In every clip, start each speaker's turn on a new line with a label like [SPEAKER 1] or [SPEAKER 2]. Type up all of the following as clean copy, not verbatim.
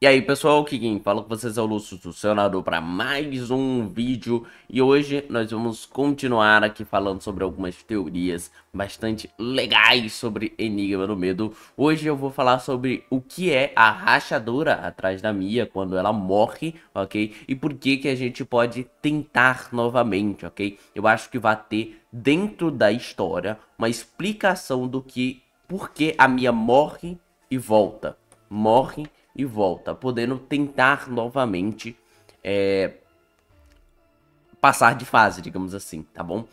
[SPEAKER 1] E aí pessoal, aqui quem fala com vocês é o Lúcio do Senador para mais um vídeo. E hoje nós vamos continuar aqui falando sobre algumas teorias bastante legais sobre Enigma do Medo. Hoje eu vou falar sobre o que é a rachadura atrás da Mia quando ela morre, ok? E por que que a gente pode tentar novamente, ok? Eu acho que vai ter dentro da história uma explicação do que, por que a Mia morre e volta. Morre e volta, podendo tentar novamente passar de fase, digamos assim, tá bom?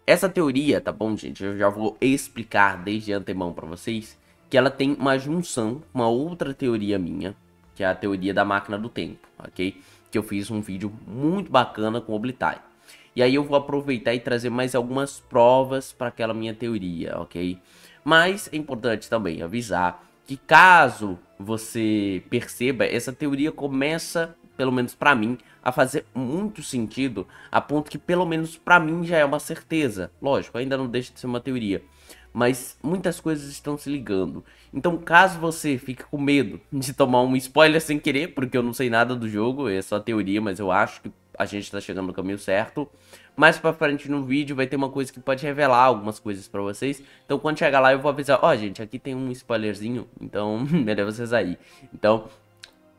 [SPEAKER 1] Essa teoria, tá bom, gente? Eu já vou explicar desde antemão pra vocês que ela tem uma junção com uma outra teoria minha, que é a teoria da máquina do tempo, ok? Que eu fiz um vídeo muito bacana com o Oblitai. E aí eu vou aproveitar e trazer mais algumas provas para aquela minha teoria, ok? Mas é importante também avisar que caso você perceba, essa teoria começa, pelo menos para mim, a fazer muito sentido, a ponto que pelo menos para mim já é uma certeza. Lógico, ainda não deixa de ser uma teoria, mas muitas coisas estão se ligando. Então, caso você fique com medo de tomar um spoiler sem querer, porque eu não sei nada do jogo, é só teoria, mas eu acho que a gente tá chegando no caminho certo. Mais pra frente no vídeo vai ter uma coisa que pode revelar algumas coisas pra vocês. Então quando chegar lá eu vou avisar, ó gente, aqui tem um spoilerzinho, então melhor vocês aí. Então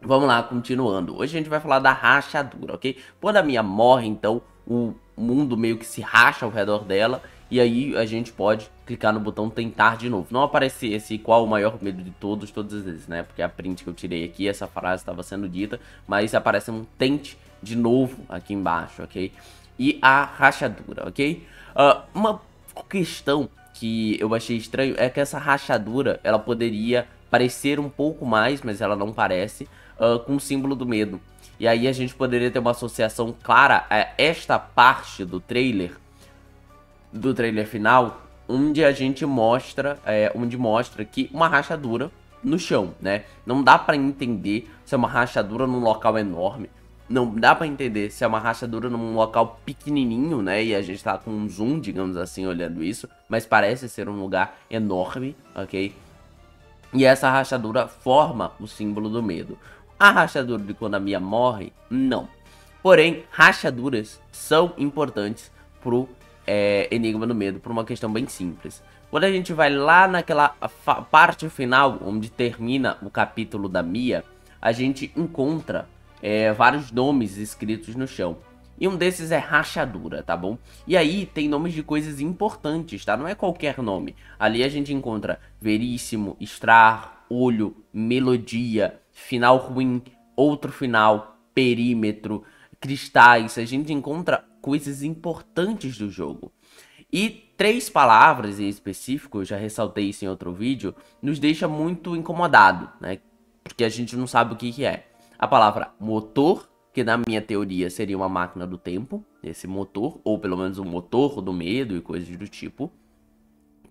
[SPEAKER 1] vamos lá, continuando. Hoje a gente vai falar da rachadura, ok? Quando a Mia morre, então o mundo meio que se racha ao redor dela. E aí a gente pode clicar no botão tentar de novo. Não aparece esse qual o maior medo de todos, todas as vezes, né? Porque a print que eu tirei aqui, essa frase estava sendo dita. Mas aparece um tente de novo aqui embaixo, ok? E a rachadura, ok? Uma questão que eu achei estranho é que essa rachadura, ela poderia parecer um pouco mais, mas ela não parece, com o símbolo do medo. E aí a gente poderia ter uma associação clara a esta parte do trailer final, onde a gente mostra, onde mostra que uma rachadura no chão, né? Não dá pra entender se é uma rachadura num local enorme, não dá pra entender se é uma rachadura num local pequenininho, né? E a gente tá com um zoom, digamos assim, olhando isso, mas parece ser um lugar enorme, ok? E essa rachadura forma o símbolo do medo. A rachadura de quando a Mia morre, não. Porém, rachaduras são importantes pro Enigma do Medo, por uma questão bem simples. Quando a gente vai lá naquela parte final, onde termina o capítulo da Mia, a gente encontra vários nomes escritos no chão. E um desses é rachadura, tá bom? E aí tem nomes de coisas importantes, tá? Não é qualquer nome. Ali a gente encontra veríssimo, estrar, olho, melodia, final ruim, outro final, perímetro, cristais. A gente encontra coisas importantes do jogo. E três palavras em específico, eu já ressaltei isso em outro vídeo, nos deixa muito incomodado, né? Porque a gente não sabe o que que é. A palavra motor, que na minha teoria seria uma máquina do tempo, esse motor, ou pelo menos um motor do medo e coisas do tipo.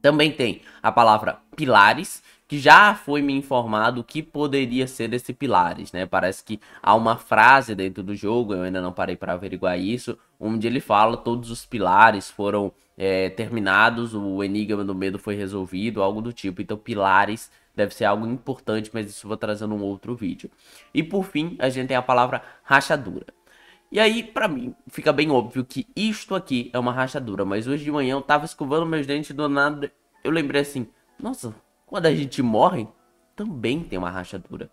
[SPEAKER 1] Também tem a palavra pilares, que já foi me informado que poderia ser esse pilares, né? Parece que há uma frase dentro do jogo, eu ainda não parei para averiguar isso, onde ele fala todos os pilares foram terminados, o enigma do medo foi resolvido, algo do tipo. Então pilares deve ser algo importante, mas isso eu vou trazer num outro vídeo. E por fim, a gente tem a palavra rachadura. E aí, pra mim, fica bem óbvio que isto aqui é uma rachadura. Mas hoje de manhã eu tava escovando meus dentes e do nada eu lembrei assim: nossa, quando a gente morre, também tem uma rachadura.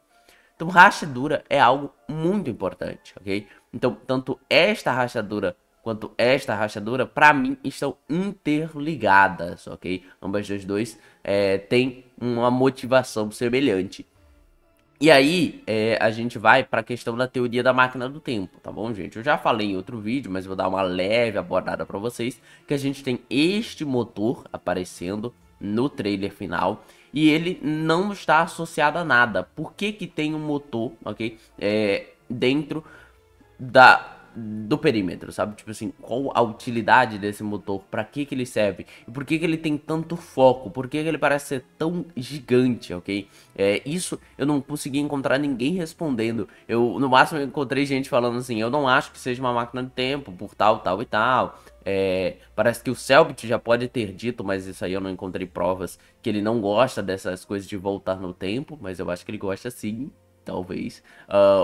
[SPEAKER 1] Então, rachadura é algo muito importante, ok? Então, tanto esta rachadura quanto esta rachadura, pra mim, estão interligadas, ok? Ambas as dois têm uma motivação semelhante. E aí, a gente vai para a questão da teoria da máquina do tempo, tá bom, gente? Eu já falei em outro vídeo, mas vou dar uma leve abordada para vocês, que a gente tem este motor aparecendo no trailer final e ele não está associado a nada. Por que que tem um motor, ok? Dentro do perímetro, sabe? Tipo assim, qual a utilidade desse motor? Pra que que ele serve? E por que que ele tem tanto foco? Por que que ele parece ser tão gigante, ok? Isso eu não consegui encontrar ninguém respondendo. Eu, no máximo, encontrei gente falando assim, eu não acho que seja uma máquina de tempo, por tal, tal e tal. Parece que o Selbit já pode ter dito, mas isso aí eu não encontrei provas, que ele não gosta dessas coisas de voltar no tempo, mas eu acho que ele gosta sim. talvez,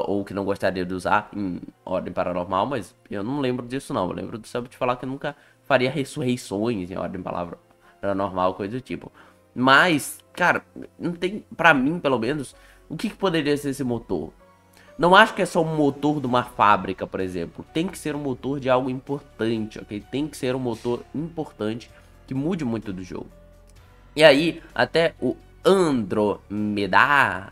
[SPEAKER 1] ou que não gostaria de usar em Ordem Paranormal, mas eu não lembro disso não. Eu lembro só de falar que eu nunca faria ressurreições em Ordem Paranormal, coisa do tipo. Mas, cara, não tem, pra mim, pelo menos, o que poderia ser esse motor? Não acho que é só um motor de uma fábrica, por exemplo. Tem que ser um motor de algo importante, ok? Tem que ser um motor importante que mude muito do jogo. E aí, até o Andromedas,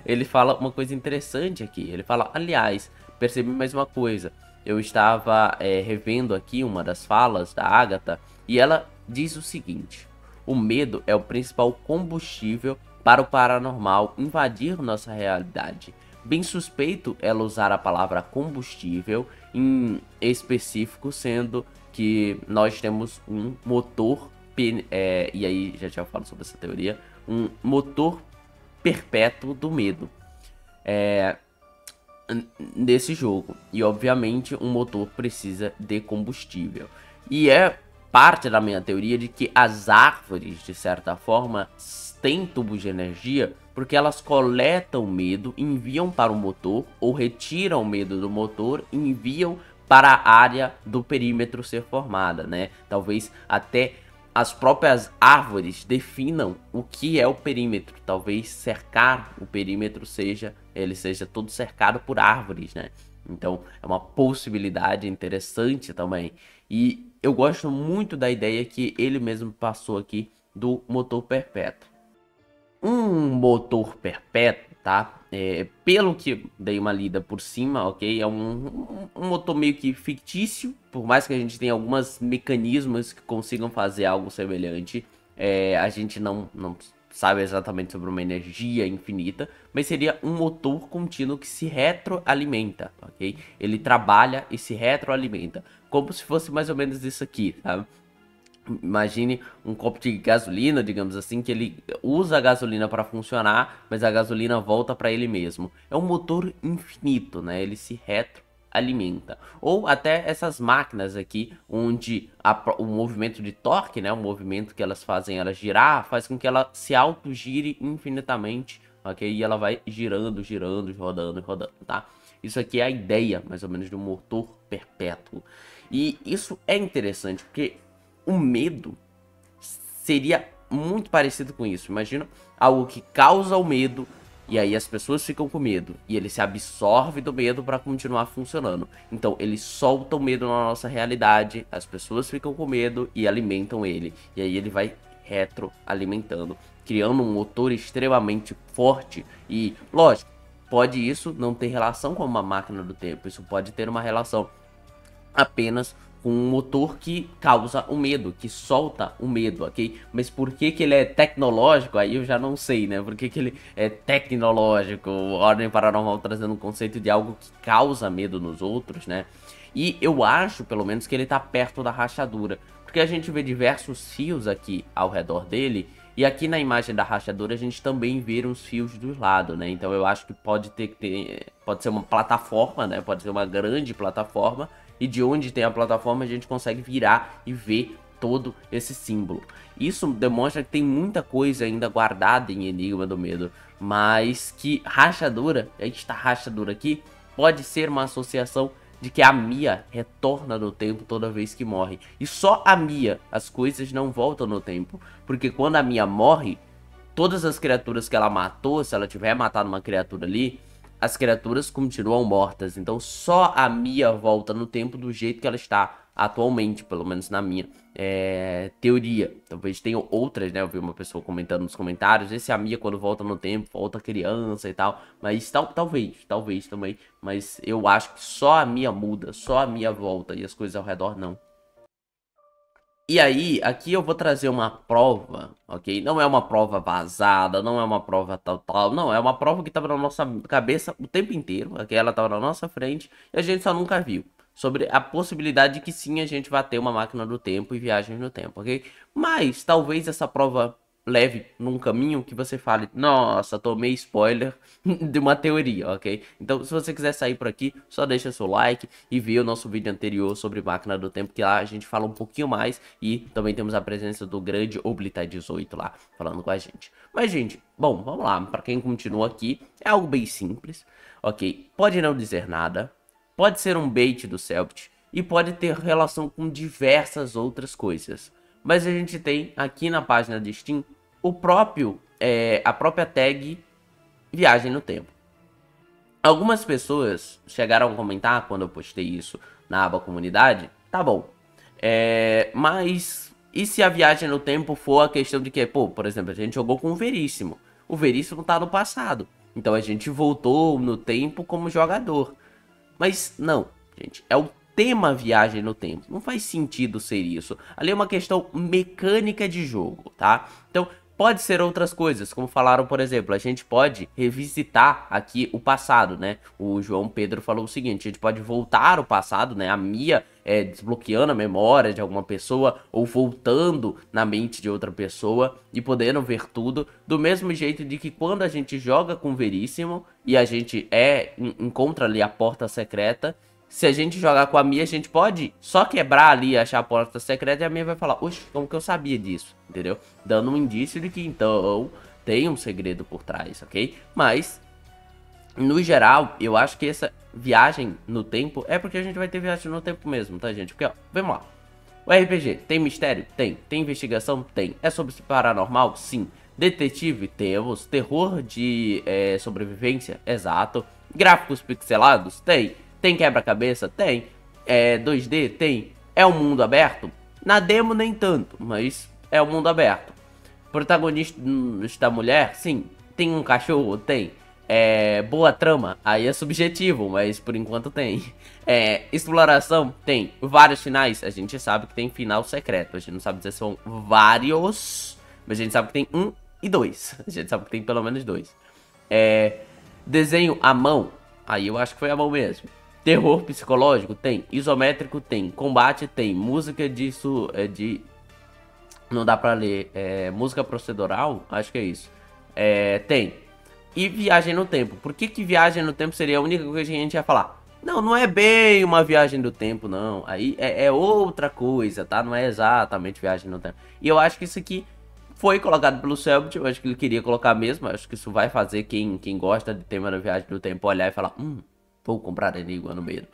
[SPEAKER 1] ele fala uma coisa interessante aqui. Ele fala, aliás, percebi mais uma coisa. Eu estava revendo aqui uma das falas da Agatha e ela diz o seguinte: o medo é o principal combustível para o paranormal invadir nossa realidade. Bem suspeito ela usar a palavra combustível em específico, sendo que nós temos um motor, e aí já falo sobre essa teoria, um motor perpétuo do medo nesse jogo. E obviamente um motor precisa de combustível. E é parte da minha teoria de que as árvores, de certa forma, têm tubos de energia porque elas coletam medo, enviam para o motor ou retiram o medo do motor e enviam para a área do perímetro ser formada, né? Talvez até as próprias árvores definam o que é o perímetro. Talvez cercar o perímetro seja todo cercado por árvores, né? Então é uma possibilidade interessante também. E eu gosto muito da ideia que ele mesmo passou aqui do motor perpétuo. Um motor perpétuo, tá? Pelo que dei uma lida por cima, ok? É um motor meio que fictício, por mais que a gente tenha alguns mecanismos que consigam fazer algo semelhante. A gente não sabe exatamente sobre uma energia infinita, mas seria um motor contínuo que se retroalimenta, ok? Ele trabalha e se retroalimenta, como se fosse mais ou menos isso aqui, tá? Imagine um copo de gasolina, digamos assim, que ele usa a gasolina para funcionar, mas a gasolina volta para ele mesmo. É um motor infinito, né? Ele se retroalimenta. Ou até essas máquinas aqui, onde o movimento de torque, né? O movimento que elas fazem ela girar, faz com que ela se autogire infinitamente, ok? E ela vai girando, girando, rodando, rodando, tá? Isso aqui é a ideia, mais ou menos, de um motor perpétuo. E isso é interessante, porque o medo seria muito parecido com isso. Imagina algo que causa o medo e aí as pessoas ficam com medo e ele se absorve do medo para continuar funcionando. Então ele solta o medo na nossa realidade, as pessoas ficam com medo e alimentam ele. E aí ele vai retroalimentando, criando um motor extremamente forte. E lógico, pode isso não ter relação com uma máquina do tempo, isso pode ter uma relação apenas com um motor que causa o medo, que solta o medo, ok? Mas por que que ele é tecnológico? Aí eu já não sei, né? Por que que ele é tecnológico? Ordem Paranormal trazendo um conceito de algo que causa medo nos outros, né? E eu acho, pelo menos, que ele tá perto da rachadura, porque a gente vê diversos fios aqui ao redor dele, e aqui na imagem da rachadura a gente também vê uns fios dos lados, né? Então eu acho que pode ser uma plataforma, né? Pode ser uma grande plataforma, e de onde tem a plataforma a gente consegue virar e ver todo esse símbolo. Isso demonstra que tem muita coisa ainda guardada em Enigma do Medo, mas que rachadura, esta rachadura aqui, pode ser uma associação de que a Mia retorna no tempo toda vez que morre. E só a Mia, as coisas não voltam no tempo, porque quando a Mia morre, todas as criaturas que ela matou, se ela tiver matado uma criatura ali, as criaturas continuam mortas. Então só a Mia volta no tempo do jeito que ela está atualmente, pelo menos na minha teoria. Talvez tenha outras, né? Eu vi uma pessoa comentando nos comentários, esse a Mia quando volta no tempo, volta criança e tal. Mas talvez também. Mas eu acho que só a Mia muda, só a Mia volta e as coisas ao redor não. E aí, aqui eu vou trazer uma prova, ok? Não é uma prova vazada, não é uma prova tal, não. É uma prova que estava na nossa cabeça o tempo inteiro, ok? Ela estava na nossa frente e a gente só nunca viu. Sobre a possibilidade de que sim, a gente vai ter uma máquina do tempo e viagens no tempo, ok? Mas, talvez essa prova leve num caminho que você fale, nossa, tomei spoiler de uma teoria, ok? Então, se você quiser sair por aqui, só deixa seu like e vê o nosso vídeo anterior sobre máquina do tempo, que lá a gente fala um pouquinho mais e também temos a presença do grande Oblita18 lá, falando com a gente. Mas, gente, bom, vamos lá, pra quem continua aqui, é algo bem simples, ok? Pode não dizer nada, pode ser um bait do Cellbit e pode ter relação com diversas outras coisas. Mas a gente tem aqui na página de Steam a própria tag Viagem no Tempo. Algumas pessoas chegaram a comentar quando eu postei isso na aba comunidade, tá bom. Mas e se a viagem no tempo for a questão de que, pô, por exemplo, a gente jogou com o Veríssimo. O Veríssimo tá no passado. Então a gente voltou no tempo como jogador. Mas não, gente, é o tema viagem no tempo. Não faz sentido ser isso. Ali é uma questão mecânica de jogo, tá? Então, pode ser outras coisas, como falaram, por exemplo, a gente pode revisitar aqui o passado, né? O João Pedro falou o seguinte, a gente pode voltar ao passado, né? A Mia desbloqueando a memória de alguma pessoa ou voltando na mente de outra pessoa e podendo ver tudo, do mesmo jeito de que quando a gente joga com o Veríssimo e a gente encontra ali a porta secreta, se a gente jogar com a Mia, a gente pode só quebrar ali, achar a porta secreta e a Mia vai falar, oxe, como que eu sabia disso, entendeu? Dando um indício de que então tem um segredo por trás, ok? Mas, no geral, eu acho que essa viagem no tempo é porque a gente vai ter viagem no tempo mesmo, tá, gente? Porque, ó, vamos lá. O RPG tem mistério? Tem. Tem investigação? Tem. É sobre paranormal? Sim. Detetive? Temos. Terror de sobrevivência? Exato. Gráficos pixelados? Tem. Tem quebra-cabeça? Tem. 2D? Tem. É um mundo aberto? Na demo nem tanto, mas é um mundo aberto. Protagonista da mulher? Sim. Tem um cachorro? Tem. Boa trama? Aí é subjetivo, mas por enquanto tem. Exploração? Tem. Vários finais? A gente sabe que tem final secreto. A gente não sabe dizer se são vários, mas a gente sabe que tem 1 e 2. A gente sabe que tem pelo menos 2. Desenho à mão? Aí eu acho que foi à mão mesmo. Terror psicológico? Tem. Isométrico? Tem. Combate? Tem. Música disso não dá pra ler. Música procedural? Acho que é isso. Tem. E viagem no tempo. Por que viagem no tempo seria a única coisa que a gente ia falar? Não, não é bem uma viagem do tempo, não. Aí é outra coisa, tá? Não é exatamente viagem no tempo. E eu acho que isso aqui foi colocado pelo Cellbit. Eu acho que ele queria colocar mesmo. Eu acho que isso vai fazer quem gosta de tema da viagem do tempo olhar e falar: vou comprar Enigma no meio.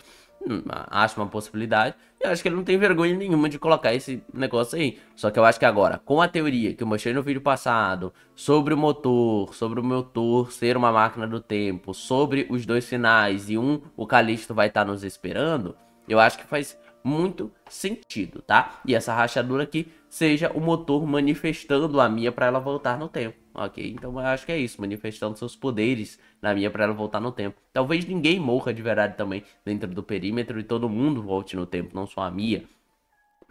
[SPEAKER 1] Acho uma possibilidade. Eu acho que ele não tem vergonha nenhuma de colocar esse negócio aí. Só que eu acho que agora, com a teoria que eu mostrei no vídeo passado, sobre o motor ser uma máquina do tempo, sobre os 2 finais e o Calixto vai estar nos esperando, eu acho que faz muito sentido, tá? E essa rachadura aqui seja o motor manifestando a Mia para ela voltar no tempo, ok? Então eu acho que é isso, manifestando seus poderes na Mia para ela voltar no tempo. Talvez ninguém morra de verdade também dentro do perímetro e todo mundo volte no tempo, não só a Mia.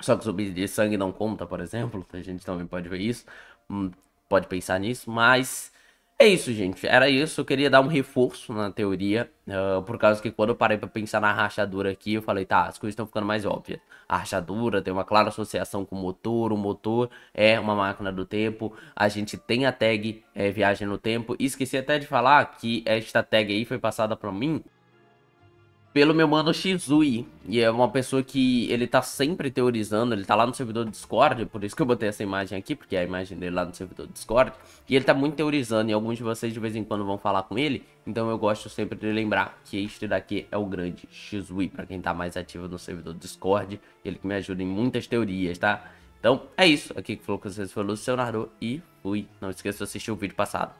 [SPEAKER 1] Só que o zumbi de sangue não conta, por exemplo, a gente também pode ver isso, pode pensar nisso, mas é isso, gente. Era isso. Eu queria dar um reforço na teoria. Por causa que quando eu parei pra pensar na rachadura aqui, eu falei, tá, as coisas estão ficando mais óbvias. A rachadura tem uma clara associação com o motor. O motor é uma máquina do tempo. A gente tem a tag Viagem no Tempo. E esqueci até de falar que esta tag aí foi passada pra mim pelo meu mano Shizui, e é uma pessoa que ele tá sempre teorizando, ele tá lá no servidor do Discord, por isso que eu botei essa imagem aqui, porque é a imagem dele lá no servidor do Discord, e ele tá muito teorizando, e alguns de vocês de vez em quando vão falar com ele, então eu gosto sempre de lembrar que este daqui é o grande Shizui, pra quem tá mais ativo no servidor do Discord, ele que me ajuda em muitas teorias, tá? Então é isso, aqui que falou com vocês foi o Luciano e fui, não esqueça de assistir o vídeo passado.